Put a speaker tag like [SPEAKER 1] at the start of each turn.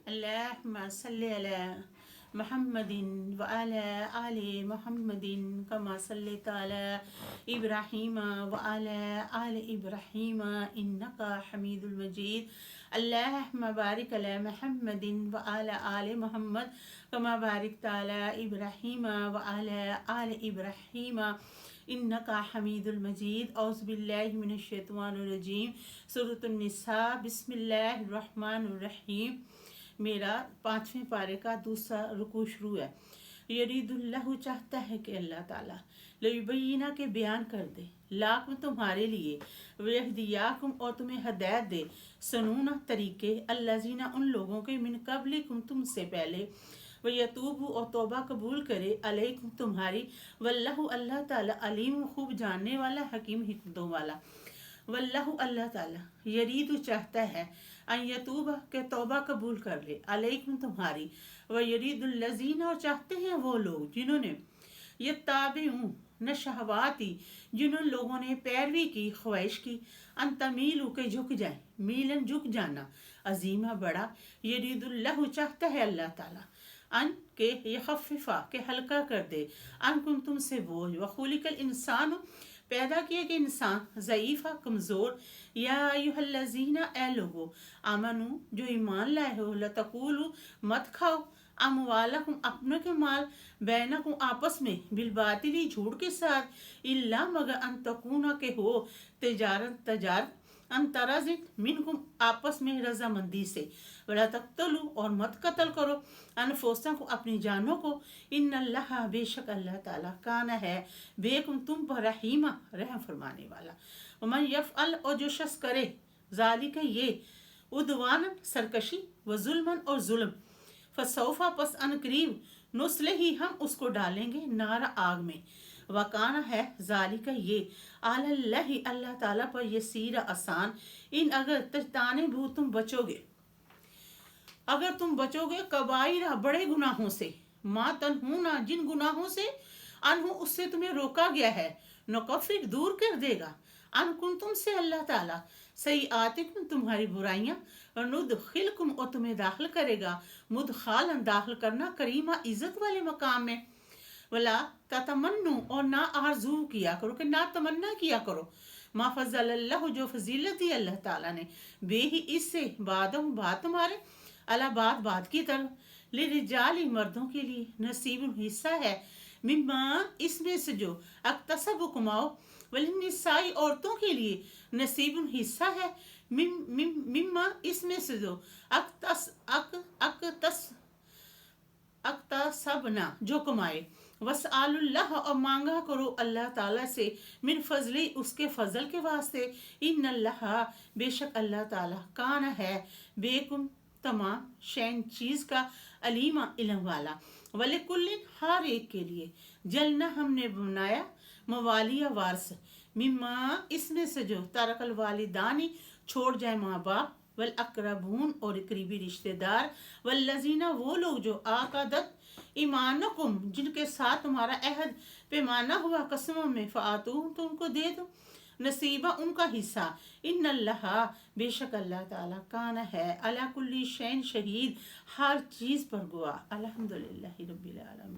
[SPEAKER 1] اللهم صل على محمد وعلى آل محمد كما صليت على إبراهيم وعلى آل إبراهيم إنك حميد مجيد. اللهم بارك على محمد وعلى آل محمد كما باركت على إبراهيم وعلى آل إبراهيم إنك حميد المجيد. اعوذ باللہ من الشیطان الرجیم. سورۃ النساء. بسم اللہ الرحمن الرحیم. میرا 5ویں پارے کا دوسرا رکوع شروع ہے. یرید اللہ چاہتا ہے کہ اللہ تعالیٰ لیبینہ کے بیان کر دے لاکم تمہارے لیے ویہدیاکم اور تمہیں ہدایت دے سنونہ طریقے الذین ان لوگوں کے من قبلکم تم سے پہلے ویتوب اور توبہ قبول کرے علیکم تمہاری واللہ اللہ تعالیٰ علیم خوب جاننے والا حکیم حکمتوں والا. واللہ اللہ تعالیٰ یرید چاہتا ہے ان یتوب کہ توبہ قبول کر لے علیکم تمہاری ویرید الذین اور چاہتے ہیں وہ لوگ جنہوں نے یتابعون نہ شہواتی جنہوں لوگوں نے پیروی کی خواہش کی ان تمیلو کہ جھک جائیں میلن جھک جانا عظیمہ بڑا. یرید اللہ چاہتا ہے اللہ تعالیٰ ان کے یخففا کہ ہلکا کر دے ان کن تم سے بوجھ وخلق الانسان پیدا کیا کہ انسان ضعیفہ کمزور. یا ایھا الذین اے لوگو آمنو جو ایمان لائے ہو لتقولوا مت کھاؤ اموالکم اپنے کے مال بینکم آپس میں بالباطلی جھوٹ کے ساتھ الا مگر ان تکونا کہ ہو تجارت ان ترازق منکم آپس میں رضامندی سے. ولا تقتلوا اور مت قتل کرو انفسکم اپنی جانوں کو ان اللہ بے شک اللہ تعالیٰ کان ہے بیکم تم پر رحیمہ رحم فرمانے والا. ومن یفعل اور جو شخص کرے ذالک یہ عدوانا سرکشی و ظلمن اور ظلم فسوف پس ان قریب نصلہ ہم اس کو ڈالیں گے نار آگ میں. وکانا ہے ذالک یہ علی اللہ اللہ تعالیٰ پر یسیر آسان. ان اگر تجتنبوا تم بچو گے اگر تم بچو گے کبائر بڑے گناہوں سے ما تنہونا جن گناہوں سے انہو اس سے تمہیں روکا گیا ہے نکفر دور کر دے گا ان کن تم سے اللہ تعالیٰ سیئاتکم تمہاری برائیاں اور ندخلکم اور تمہیں داخل کرے گا مدخالا داخل کرنا کریمہ عزت والے مقام میں. ولا تتمنو اور نہ آرزو کیا کرو کہ نہ تمنا کیا کرو ما فضل اللہ جو فضیلت دی اللہ تعالیٰ نے بے ہی اس سے بعدم بات تمہارے اللہ بات کی طرف لرجال مردوں کے لیے نصیب حصہ ہے مما اس میں سے جو اکتسب کماؤ وللنساء عورتوں کے لیے نصیب حصہ ہے مما اس میں سے جو اکتسبنا جو کمائے. وسأل اللہ اور مانگا کرو اللہ تعالیٰ سے من فضلی اس کے فضل کے واسطے ان اللہ بے شک اللہ تعالیٰ کان ہے بیکم تمام شین چیز کا علیمہ علم والا. وَلِكُلٍّ ہر ایک کے لیے جلنا ہم نے بنایا موالیہ وارث مما اس میں سے جو ترک الوالدانی چھوڑ جائے ماں باپ والاقربون اور قریبی رشتہ دار والذین وہ لوگ جو عقدت ایمانکم جن کے ساتھ تمہارا عہد پیمانہ ہوا قسموں میں فآتوہم تو ان کو دے دو نصیبہ ان کا حصہ. ان اللہ بے شک اللہ تعالیٰ کان ہے علی کل شیء شہید ہر چیز پر گواہ. الحمدللہ رب العالمین.